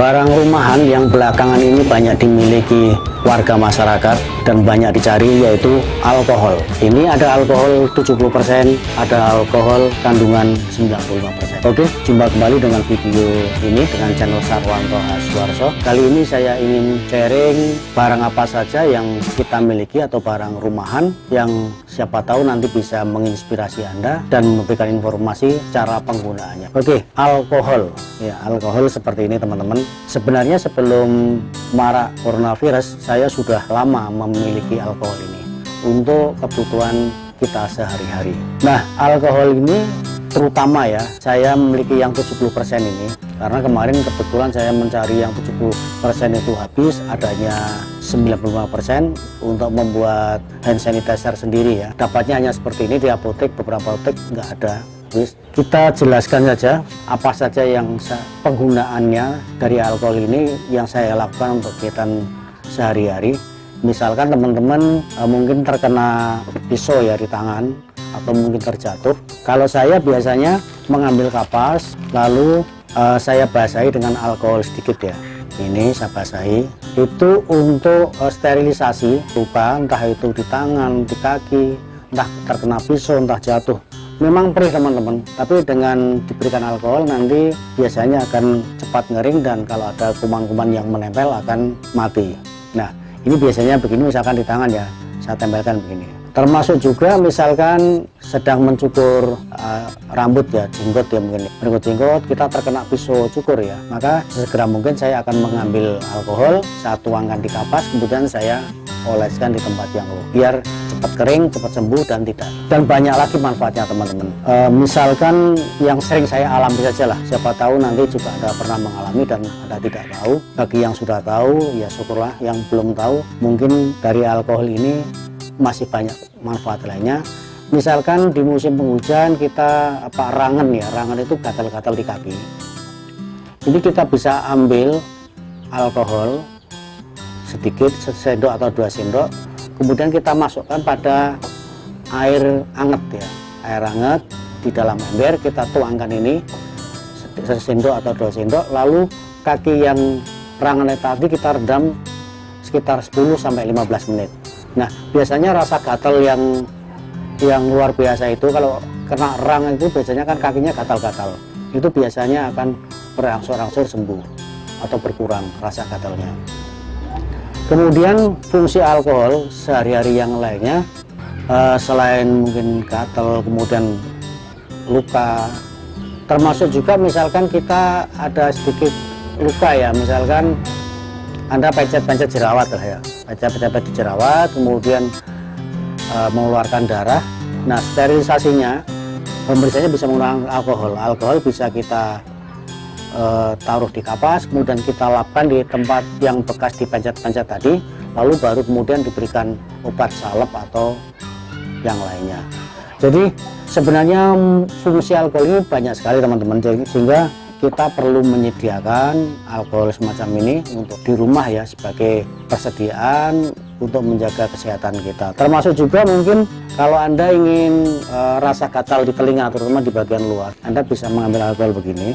Barang rumahan yang belakangan ini banyak dimiliki warga masyarakat dan banyak dicari yaitu alkohol. Ini ada alkohol 70%, ada alkohol kandungan 95%. Oke, jumpa kembali dengan video ini dengan channel Sarwanto Haswarso. Kali ini saya ingin sharing barang apa saja yang kita miliki atau barang rumahan yang siapa tahu nanti bisa menginspirasi Anda dan memberikan informasi cara penggunaannya. Oke, alkohol. Ya, alkohol seperti ini teman-teman. Sebenarnya sebelum marak coronavirus, saya sudah lama memiliki alkohol ini untuk kebutuhan kita sehari-hari. Nah, alkohol ini terutama ya, saya memiliki yang 70% ini karena kemarin kebetulan saya mencari yang 70% itu habis, adanya 95% untuk membuat hand sanitizer sendiri ya. Dapatnya hanya seperti ini di apotek, beberapa apotek nggak ada. Kita jelaskan saja apa saja yang penggunaannya dari alkohol ini yang saya lakukan untuk kegiatan sehari-hari. Misalkan teman-teman mungkin terkena pisau ya di tangan atau mungkin terjatuh. Kalau saya biasanya mengambil kapas lalu saya basahi dengan alkohol sedikit ya. Ini saya basahi itu untuk sterilisasi luka, entah itu di tangan, di kaki, entah terkena pisau, entah jatuh. Memang perih teman-teman, tapi dengan diberikan alkohol nanti biasanya akan cepat ngering dan kalau ada kuman-kuman yang menempel akan mati. Nah, ini biasanya begini misalkan di tangan ya, saya tempelkan begini. Termasuk juga misalkan sedang mencukur rambut ya, jenggot ya mungkin. Berikut jenggot kita terkena pisau cukur ya, maka segera mungkin saya akan mengambil alkohol, saya tuangkan di kapas, kemudian saya oleskan di tempat yang luas biar cepat kering, cepat sembuh dan banyak lagi manfaatnya teman-teman. Misalkan yang sering saya alami saja lah, siapa tahu nanti juga ada pernah mengalami dan ada tidak tahu. Bagi yang sudah tahu ya syukurlah, yang belum tahu mungkin dari alkohol ini masih banyak manfaat lainnya. Misalkan di musim penghujan kita rangan ya, rangan itu gatal-gatal di kaki. Ini kita bisa ambil alkohol sedikit, sendok atau 2 sendok, kemudian kita masukkan pada air hangat ya, air hangat di dalam ember, kita tuangkan ini sendok atau 2 sendok, lalu kaki yang rangan tadi kita redam sekitar 10-15 menit. Nah, biasanya rasa gatal yang luar biasa itu kalau kena rang itu biasanya kan kakinya gatal-gatal, itu biasanya akan berangsur-angsur sembuh atau berkurang rasa gatalnya. Kemudian fungsi alkohol sehari-hari yang lainnya selain mungkin gatal, kemudian luka, termasuk juga misalkan kita ada sedikit luka ya, misalkan Anda pencet-pencet jerawat lah ya, pencet-pencet jerawat, kemudian mengeluarkan darah. Nah, sterilisasinya pembersihannya bisa menggunakan alkohol. Alkohol bisa kita taruh di kapas, kemudian kita lapkan di tempat yang bekas dipencet-pencet tadi, lalu baru kemudian diberikan obat salep atau yang lainnya. Jadi sebenarnya fungsi alkohol ini banyak sekali teman-teman, sehingga kita perlu menyediakan alkohol semacam ini untuk di rumah ya, sebagai persediaan untuk menjaga kesehatan kita. Termasuk juga mungkin kalau Anda ingin rasa gatal di telinga terutama di bagian luar, Anda bisa mengambil alkohol begini.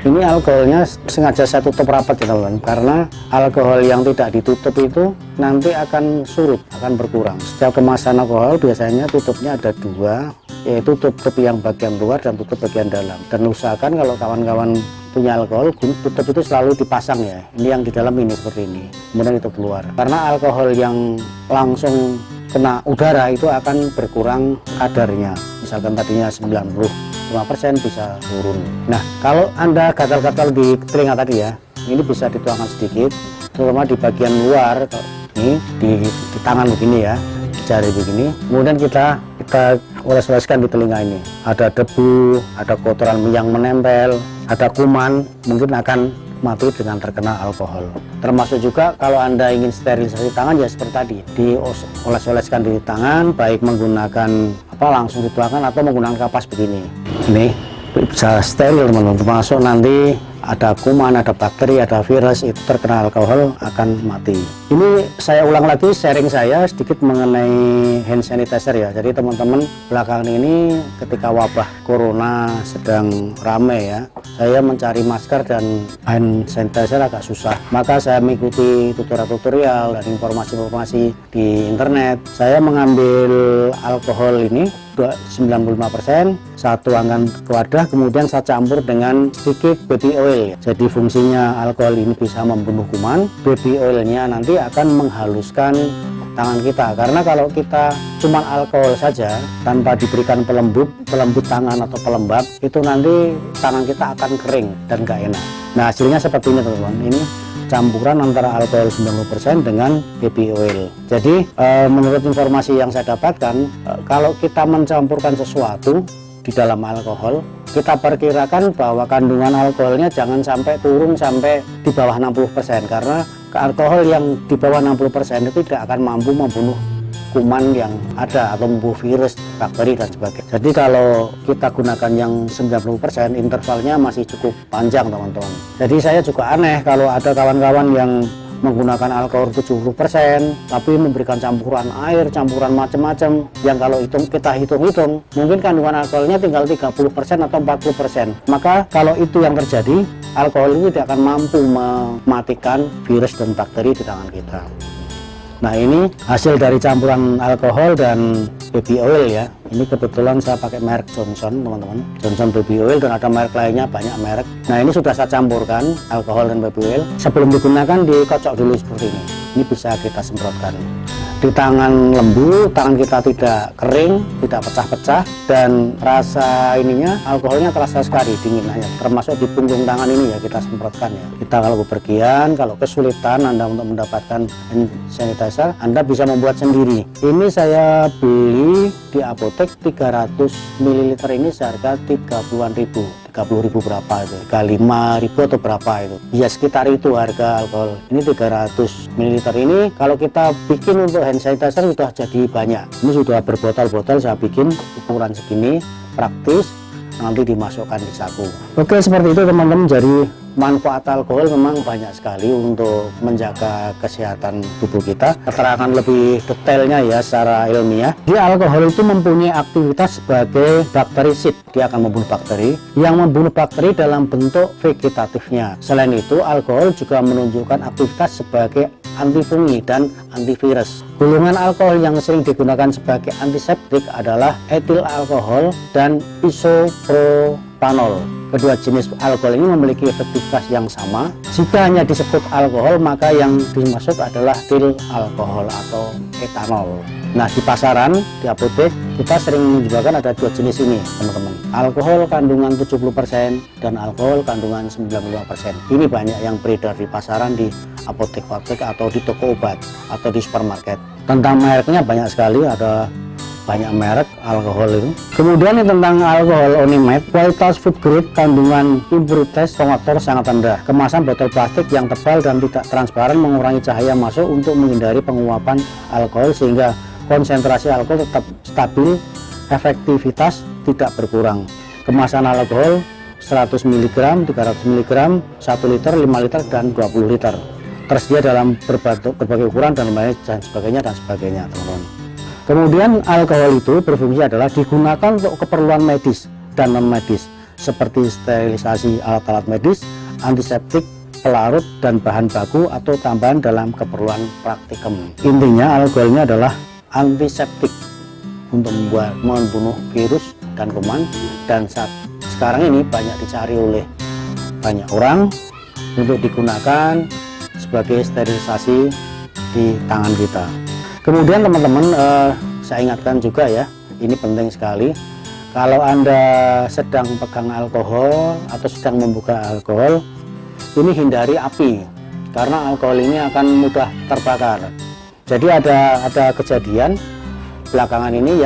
Ini alkoholnya sengaja saya tutup rapat ya teman-teman, karena alkohol yang tidak ditutup itu nanti akan surut, akan berkurang. Setiap kemasan alkohol biasanya tutupnya ada 2, yaitu tutup yang bagian luar dan tutup bagian dalam. Dan usahakan kalau kawan-kawan punya alkohol, tutup itu selalu dipasang ya. Ini yang di dalam ini seperti ini, kemudian itu keluar. Karena alkohol yang langsung kena udara itu akan berkurang kadarnya. Misalkan tadinya 95% bisa turun. Nah, kalau Anda gatal-gatal di telinga tadi ya, ini bisa dituangkan sedikit, terutama di bagian luar, ini di tangan begini ya, jari begini. Kemudian kita oles-oleskan di telinga ini. Ada debu, ada kotoran yang menempel, ada kuman, mungkin akan mati dengan terkena alkohol. Termasuk juga kalau Anda ingin sterilisasi tangan ya seperti tadi, dioles-oleskan di tangan, baik menggunakan langsung dituangkan atau menggunakan kapas begini. Ini bisa steril teman-teman, termasuk nanti ada kuman, ada bakteri, ada virus itu terkena alkohol akan mati. Ini saya ulang lagi sharing saya sedikit mengenai hand sanitizer ya. Jadi teman-teman, belakangan ini ketika wabah corona sedang rame ya, saya mencari masker dan hand sanitizer agak susah. Maka saya mengikuti tutorial dan informasi-informasi di internet. Saya mengambil alkohol ini 95%, satu angkan ke wadah, kemudian saya campur dengan sedikit baby oil. Jadi fungsinya alkohol ini bisa membunuh kuman, baby oilnya nanti akan menghaluskan tangan kita, karena kalau kita cuma alkohol saja tanpa diberikan pelembut tangan atau pelembab, itu nanti tangan kita akan kering dan gak enak. Nah hasilnya seperti ini teman-teman, ini campuran antara alkohol 90% dengan baby oil. Jadi menurut informasi yang saya dapatkan, kalau kita mencampurkan sesuatu di dalam alkohol, kita perkirakan bahwa kandungan alkoholnya jangan sampai turun sampai di bawah 60%, karena alkohol yang di bawah 60% itu tidak akan mampu membunuh kuman yang ada atau membunuh virus, bakteri dan sebagainya. Jadi kalau kita gunakan yang 90%, intervalnya masih cukup panjang teman-teman. Jadi saya juga aneh kalau ada kawan-kawan yang menggunakan alkohol 70% tapi memberikan campuran air, campuran macam-macam, yang kalau kita hitung-hitung mungkin kandungan alkoholnya tinggal 30% atau 40%. Maka kalau itu yang terjadi, alkohol itu tidak akan mampu mematikan virus dan bakteri di tangan kita. Nah ini hasil dari campuran alkohol dan baby oil ya. Ini kebetulan saya pakai merek Johnson teman-teman, Johnson baby oil, dan ada merek lainnya, banyak merek. Nah ini sudah saya campurkan alkohol dan baby oil. Sebelum digunakan dikocok dulu seperti ini. Ini bisa kita semprotkan di tangan lembu, tangan kita tidak kering, tidak pecah-pecah, dan rasa ininya, alkoholnya terasa sekali dinginnya, termasuk di punggung tangan ini ya, kita semprotkan ya. Kita kalau bepergian, kalau kesulitan Anda untuk mendapatkan hand sanitizer, Anda bisa membuat sendiri. Ini saya beli di apotek 300 ml ini seharga 30.000 berapa itu, 35.000 atau berapa itu ya, sekitar itu harga alkohol. Ini 300 ml ini kalau kita bikin untuk hand sanitizer sudah jadi banyak. Ini sudah berbotol-botol, saya bikin ukuran segini, praktis, nanti dimasukkan di saku. Oke, seperti itu teman-teman. Jadi manfaat alkohol memang banyak sekali untuk menjaga kesehatan tubuh kita. Keterangan lebih detailnya ya secara ilmiah, jadi alkohol itu mempunyai aktivitas sebagai bakterisid. Dia akan membunuh bakteri, yang membunuh bakteri dalam bentuk vegetatifnya. Selain itu, alkohol juga menunjukkan aktivitas sebagai antifungi dan antivirus. Golongan alkohol yang sering digunakan sebagai antiseptik adalah etil alkohol dan isopropanol. Kedua jenis alkohol ini memiliki efektivitas yang sama. Jika hanya disebut alkohol, maka yang dimaksud adalah etil alkohol atau etanol. Nah, di pasaran, di apotek, kita sering menjualkan ada dua jenis ini, teman-teman. Alkohol kandungan 70% dan alkohol kandungan 95%. Ini banyak yang beredar di pasaran, di apotek-apotek atau di toko obat atau di supermarket. Tentang mereknya banyak sekali, ada banyak merek alkohol itu. Kemudian tentang alkohol Onimed, kualitas food grade, kandungan impuritas faktor sangat rendah. Kemasan botol plastik yang tebal dan tidak transparan mengurangi cahaya masuk untuk menghindari penguapan alkohol sehingga konsentrasi alkohol tetap stabil, efektivitas tidak berkurang. Kemasan alkohol 100 mg, 300 mg, 1 liter, 5 liter, dan 20 liter. Tersedia dalam berbagai ukuran dan sebagainya teman-teman. Kemudian alkohol itu berfungsi adalah digunakan untuk keperluan medis dan non medis seperti sterilisasi alat-alat medis, antiseptik, pelarut, dan bahan baku atau tambahan dalam keperluan praktikum. Intinya alkoholnya adalah antiseptik untuk membunuh virus dan kuman, dan sekarang ini banyak dicari oleh banyak orang untuk digunakan sebagai sterilisasi di tangan kita. Kemudian teman-teman, saya ingatkan juga ya, ini penting sekali. Kalau Anda sedang pegang alkohol atau sedang membuka alkohol, ini hindari api, karena alkohol ini akan mudah terbakar. Jadi ada kejadian belakangan ini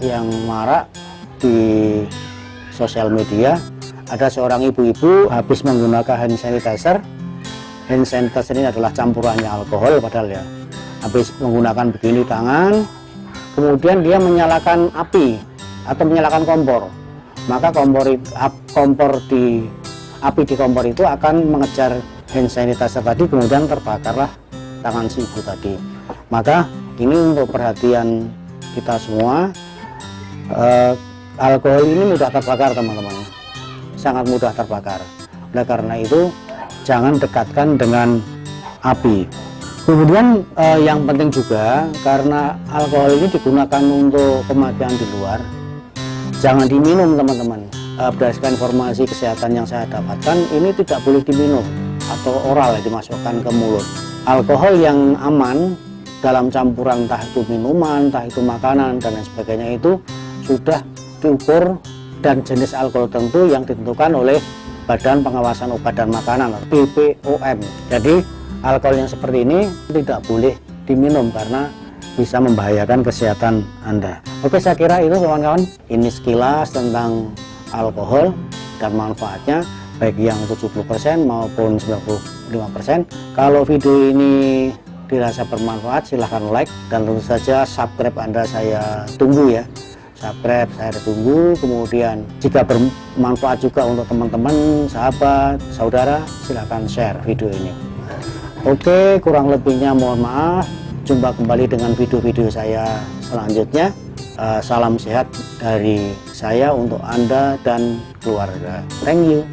yang marak di sosial media. Ada seorang ibu-ibu habis menggunakan hand sanitizer. Hand sanitizer ini adalah campurannya alkohol padahal ya. Habis menggunakan begini tangan, kemudian dia menyalakan api atau menyalakan kompor. maka api di kompor itu akan mengejar hand sanitizer tadi, kemudian terbakarlah tangan si ibu tadi. Maka ini untuk perhatian kita semua, alkohol ini mudah terbakar teman-teman, sangat mudah terbakar. Oleh karena itu jangan dekatkan dengan api. Kemudian yang penting juga, karena alkohol ini digunakan untuk pemakaian di luar, jangan diminum teman-teman. Berdasarkan informasi kesehatan yang saya dapatkan, ini tidak boleh diminum atau oral, dimasukkan ke mulut. Alkohol yang aman dalam campuran, entah itu minuman, entah itu makanan dan lain sebagainya, itu sudah diukur dan jenis alkohol tentu yang ditentukan oleh Badan Pengawasan Obat dan Makanan (BPOM). Jadi alkohol yang seperti ini tidak boleh diminum karena bisa membahayakan kesehatan Anda. Oke, saya kira itu kawan-kawan. Ini sekilas tentang alkohol dan manfaatnya, baik yang 70% maupun 95%. Kalau video ini dirasa bermanfaat, silahkan like dan tentu saja subscribe Anda saya tunggu ya. Subscribe saya tunggu. Kemudian jika bermanfaat juga untuk teman-teman, sahabat, saudara, silahkan share video ini. Oke, kurang lebihnya mohon maaf. Jumpa kembali dengan video-video saya selanjutnya. Salam sehat dari saya untuk Anda dan keluarga. Thank you.